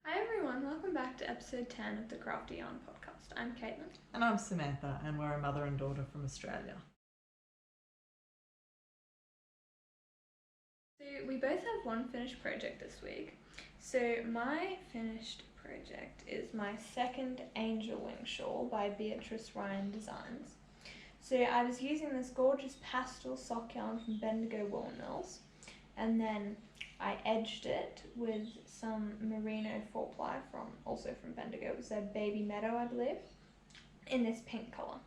Hi everyone, welcome back to episode 10 of the Crafty Yarn podcast. I'm Caitlin. And I'm Samantha, and we're a mother and daughter from Australia. So we both have one finished project this week. So my finished project is my second angel wing shawl by Beatrice Ryan Designs. So I was using this gorgeous pastel sock yarn from Bendigo Woolen Mills, and then I edged it with some merino 4-ply also from Bendigo. It was a baby meadow, I believe, in this pink colour.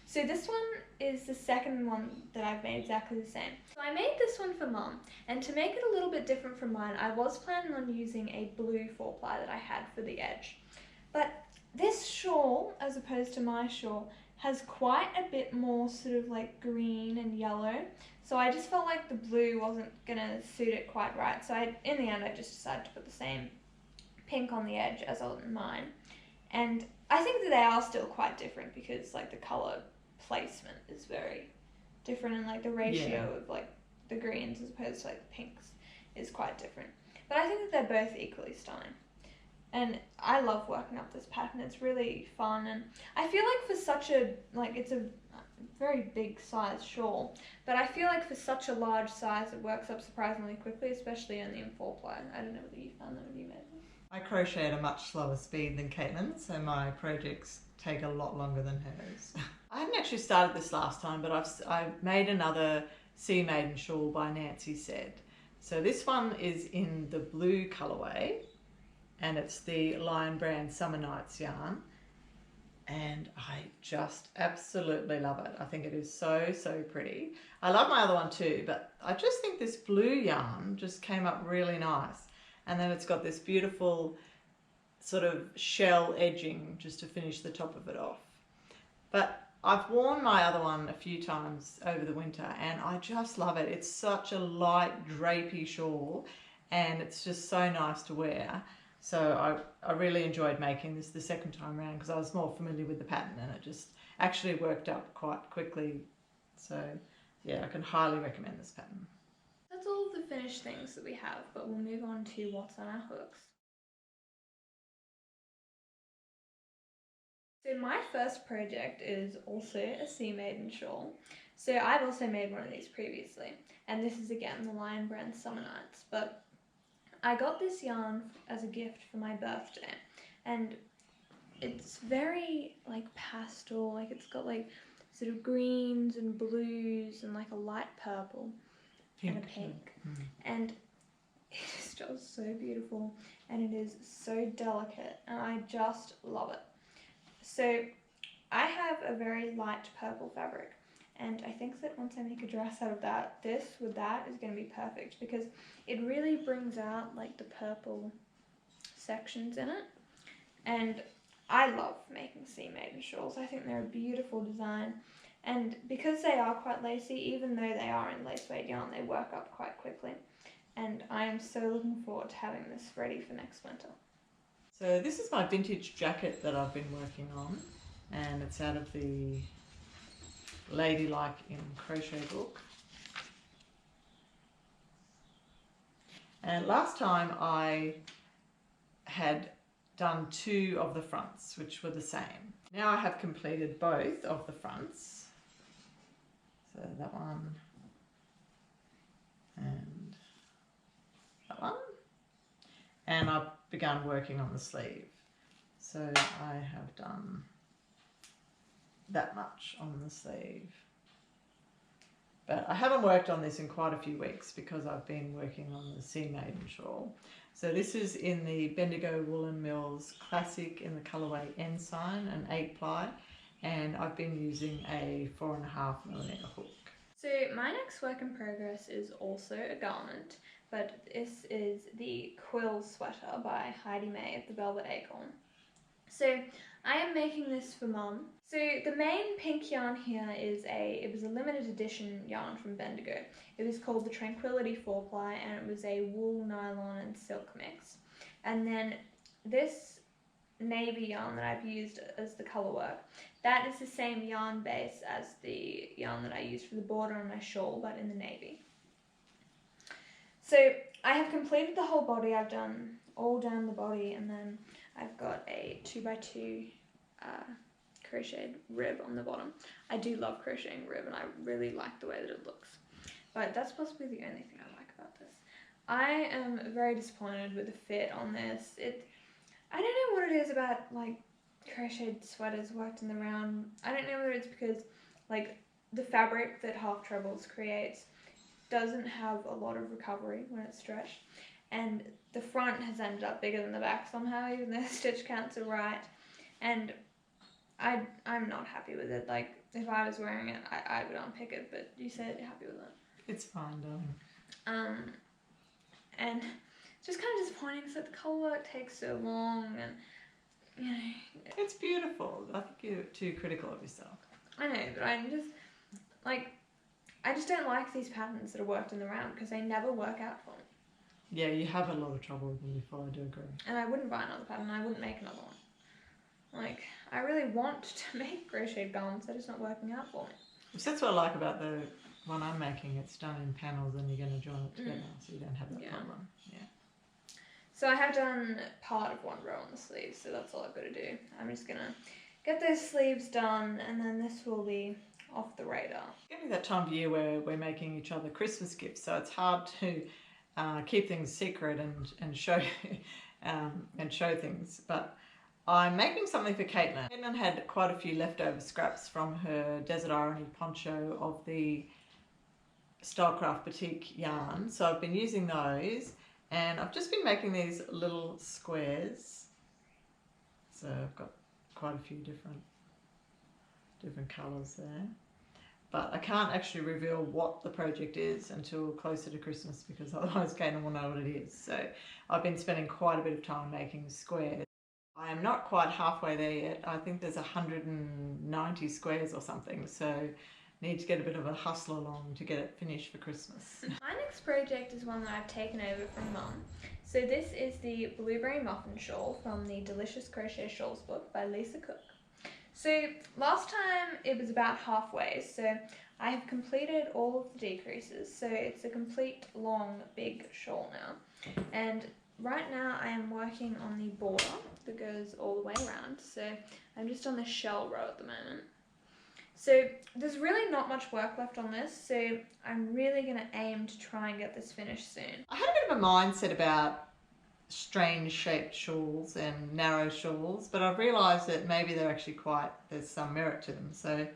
So this one is the second one that I've made exactly the same. So I made this one for Mum, and to make it a little bit different from mine, I was planning on using a blue 4-ply that I had for the edge. But this shawl, as opposed to my shawl, has quite a bit more sort of like green and yellow. So I just felt like the blue wasn't gonna suit it quite right. So in the end, I just decided to put the same pink on the edge as on mine. And I think that they are still quite different because like the colour placement is very different, and like the ratio of like the greens as opposed to like the pinks is quite different. But I think that they're both equally stunning. And I love working up this pattern. It's really fun, and I feel like for such a, like, it's a very big size shawl, but I feel like for such a large size it works up surprisingly quickly, especially only in 4-ply. I don't know whether you found that when you made them. I crochet at a much slower speed than Caitlin, so my projects take a lot longer than hers. I hadn't actually started this last time, but I've made another Sea Maiden shawl by Nancy Said. So this one is in the blue colourway, and it's the Lion Brand Summer Nights yarn, and I just absolutely love it. I think it is so pretty. I love my other one too, but I just think this blue yarn just came up really nice. And then it's got this beautiful sort of shell edging just to finish the top of it off. But I've worn my other one a few times over the winter, and I just love it. It's such a light drapey shawl, and it's just so nice to wear. So I really enjoyed making this the second time around because I was more familiar with the pattern, and it just actually worked up quite quickly. So yeah, I can highly recommend this pattern. That's all of the finished things that we have, but we'll move on to what's on our hooks. So my first project is also a Sea Maiden shawl. So I've also made one of these previously, and this is again the Lion Brand Summer Nights, but I got this yarn as a gift for my birthday, and it's very like pastel, like it's got like sort of greens and blues and like a light purple and a pink. And it is just so beautiful, and it is so delicate, and I just love it. So I have a very light purple fabric, and I think that once I make a dress out of that, this with that is going to be perfect because it really brings out like the purple sections in it. And I love making Sea Maiden shawls. I think they're a beautiful design, and because they are quite lacy, even though they are in lace weight yarn, they work up quite quickly. And I am so looking forward to having this ready for next winter. So this is my vintage jacket that I've been working on, and it's out of the Ladylike in Crochet book. And last time I had done 2 of the fronts, which were the same. Now I have completed both of the fronts. So that one and that one. And I've begun working on the sleeve. So I have done that much on the sleeve. But I haven't worked on this in quite a few weeks because I've been working on the Sea Maiden shawl. So this is in the Bendigo Woolen Mills Classic in the colourway Ensign, an 8-ply, and I've been using a 4.5mm hook. So my next work in progress is also a garment, but this is the Quill Sweater by Heidi May of the Velvet Acorn. So I am making this for Mum. So the main pink yarn here it was a limited edition yarn from Bendigo. It was called the Tranquility 4-ply, and it was a wool, nylon and silk mix. And then this navy yarn that I've used as the colour work, that is the same yarn base as the yarn that I used for the border on my shawl, but in the navy. So I have completed the whole body. I've done all down the body, and then I've got a 2x2 crocheted rib on the bottom. I do love crocheting rib, and I really like the way that it looks. But that's possibly the only thing I like about this. I am very disappointed with the fit on this. I don't know what it is about like crocheted sweaters worked in the round. I don't know whether it's because like the fabric that Half Trebles creates doesn't have a lot of recovery when it's stretched, and the front has ended up bigger than the back somehow, even though the stitch counts are right, and I'm not happy with it. Like if I was wearing it, I would unpick it, but you said you're happy with it. It's fine, darling. And it's just kind of disappointing because the colour work takes so long, and you know. It's beautiful. I think you're too critical of yourself. I know, but I just don't like these patterns that are worked in the round because they never work out for me. Yeah, you have a lot of trouble with them before, I do agree. And I wouldn't buy another pattern, I wouldn't make another one. Like, I really want to make crocheted garments, they're just not working out for me. So that's what I like about the one I'm making. It's done in panels and you're going to join it together, so you don't have that problem. Yeah. So I have done part of one row on the sleeves, so that's all I've got to do. I'm just going to get those sleeves done, and then this will be off the radar. It's going to be that time of year where we're making each other Christmas gifts, so it's hard to keep things secret and show things. But I'm making something for Caitlin. Caitlin had quite a few leftover scraps from her Desert Irony poncho of the Stylecraft Boutique yarn, so I've been using those, and I've just been making these little squares. So I've got quite a few different colours there, but I can't actually reveal what the project is until closer to Christmas because otherwise Caitlin will know what it is. So I've been spending quite a bit of time making squares. I am not quite halfway there yet. I think there's 190 squares or something, so need to get a bit of a hustle along to get it finished for Christmas. My next project is one that I've taken over from Mum. So this is the Blueberry Muffin Shawl from the Delicious Crochet Shawls book by Lisa Cook. So last time it was about halfway, so I have completed all of the decreases, so it's a complete long big shawl now, and right now I am working on the border that goes all the way around, so I'm just on the shell row at the moment. So there's really not much work left on this, so I'm really going to aim to try and get this finished soon. I had a bit of a mindset about strange shaped shawls and narrow shawls, but I've realised that maybe they're actually there's some merit to them. So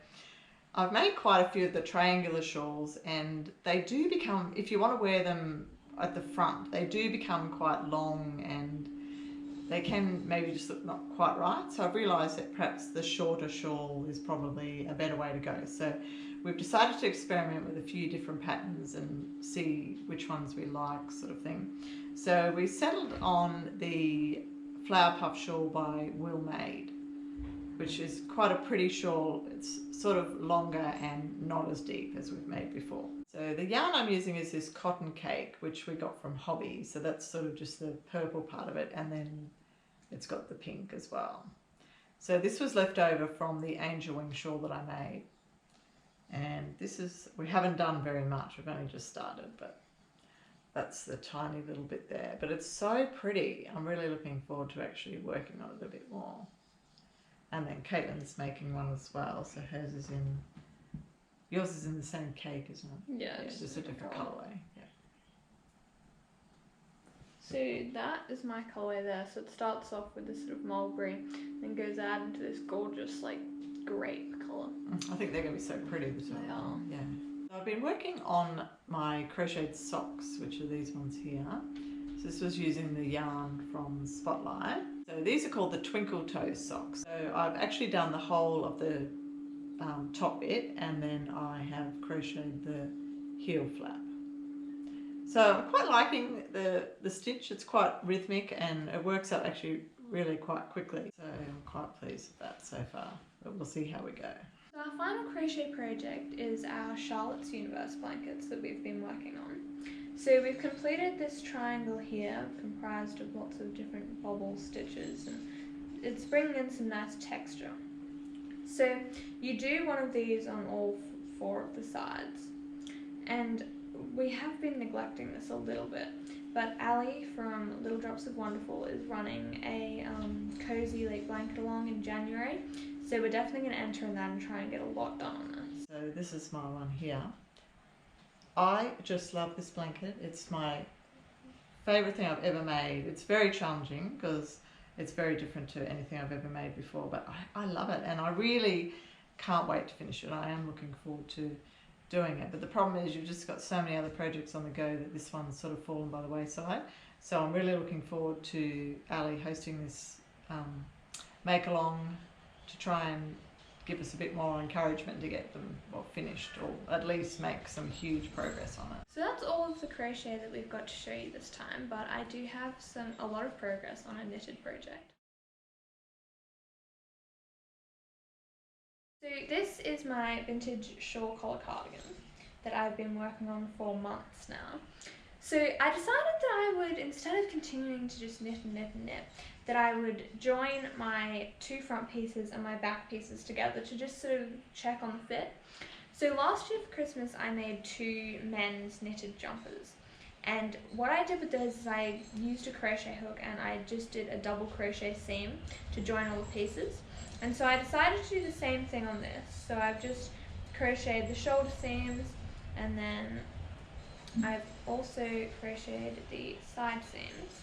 I've made quite a few of the triangular shawls, and they do become, if you want to wear them at the front, they do become quite long and they can maybe just look not quite right. So I've realised that perhaps the shorter shawl is probably a better way to go. So we've decided to experiment with a few different patterns and see which ones we like, sort of thing. So we settled on the Flower Puff Shawl by Will Made, which is quite a pretty shawl. It's sort of longer and not as deep as we've made before. So the yarn I'm using is this Cotton Cake, which we got from Hobby. So that's sort of just the purple part of it, and then it's got the pink as well. So this was left over from the Angel Wing shawl that I made. And this is, we haven't done very much, we've only just started, but that's the tiny little bit there. But it's so pretty. I'm really looking forward to actually working on it a bit more. And then Caitlin's making one as well, so hers is in, yours is in the same cake, isn't it? Yeah, it's just a different colourway. Yeah. So that is my colourway there. So it starts off with this sort of mulberry, then goes out into this gorgeous like grape colour. I think they're going to be so pretty. They are. Yeah. So I've been working on my crocheted socks, which are these ones here. So this was using the yarn from Spotlight. So these are called the Twinkle Toe socks. So I've actually done the whole of the top bit, and then I have crocheted the heel flap. So I'm quite liking the stitch. It's quite rhythmic and it works up actually really quite quickly. So I'm quite pleased with that so far, but we'll see how we go. So our final crochet project is our Charlotte's Universe blankets that we've been working on. So we've completed this triangle here, comprised of lots of different bobble stitches, and it's bringing in some nice texture. So you do one of these on all 4 of the sides, and we have been neglecting this a little bit, but Ali from Little Drops of Wonderful is running a cozy like blanket along in January, so we're definitely going to enter in that and try and get a lot done on this. So this is my one here. I just love this blanket. It's my favourite thing I've ever made. It's very challenging because it's very different to anything I've ever made before, but I love it, and I really can't wait to finish it. I am looking forward to doing it, but the problem is you've just got so many other projects on the go that this one's sort of fallen by the wayside. So I'm really looking forward to Ali hosting this make along to try and give us a bit more encouragement to get them finished, or at least make some huge progress on it. So that's all of the crochet that we've got to show you this time, but I do have a lot of progress on a knitted project. So this is my vintage shawl collar cardigan that I've been working on for months now. So I decided that I would, instead of continuing to just knit and knit and knit, that I would join my two front pieces and my back pieces together to just sort of check on the fit. So last year for Christmas I made two men's knitted jumpers, and what I did with those is I used a crochet hook and I just did a double crochet seam to join all the pieces. And so I decided to do the same thing on this. So I've just crocheted the shoulder seams, and then I've also crocheted the side seams.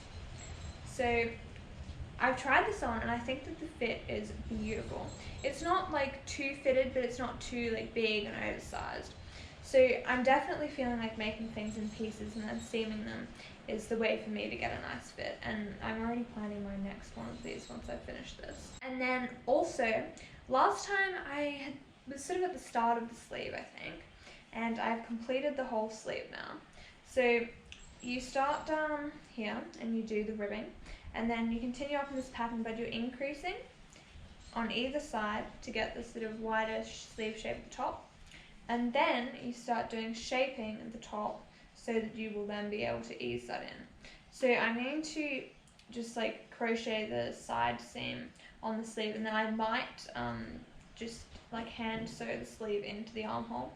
So I've tried this on and I think that the fit is beautiful. It's not like too fitted, but it's not too like big and oversized. So I'm definitely feeling like making things in pieces and then seaming them is the way for me to get a nice fit, and I'm already planning my next one of these once I finish this. And then also, last time I was sort of at the start of the sleeve, I think, and I've completed the whole sleeve now. So you start down here and you do the ribbing, and then you continue up in this pattern, but you're increasing on either side to get this sort of wider sleeve shape at the top. And then you start doing shaping at the top so that you will then be able to ease that in. So I'm going to just like crochet the side seam on the sleeve, and then I might just like hand sew the sleeve into the armhole.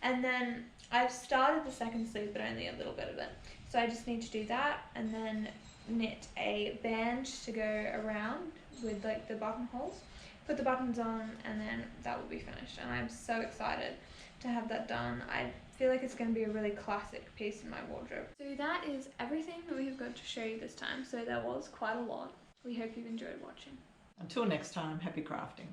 And then I've started the second sleeve, but only a little bit of it. So I just need to do that and then knit a band to go around with like the buttonholes, put the buttons on, and then that will be finished. And I'm so excited to have that done. I feel like it's going to be a really classic piece in my wardrobe. So that is everything that we have got to show you this time. So that was quite a lot. We hope you've enjoyed watching. Until next time, happy crafting.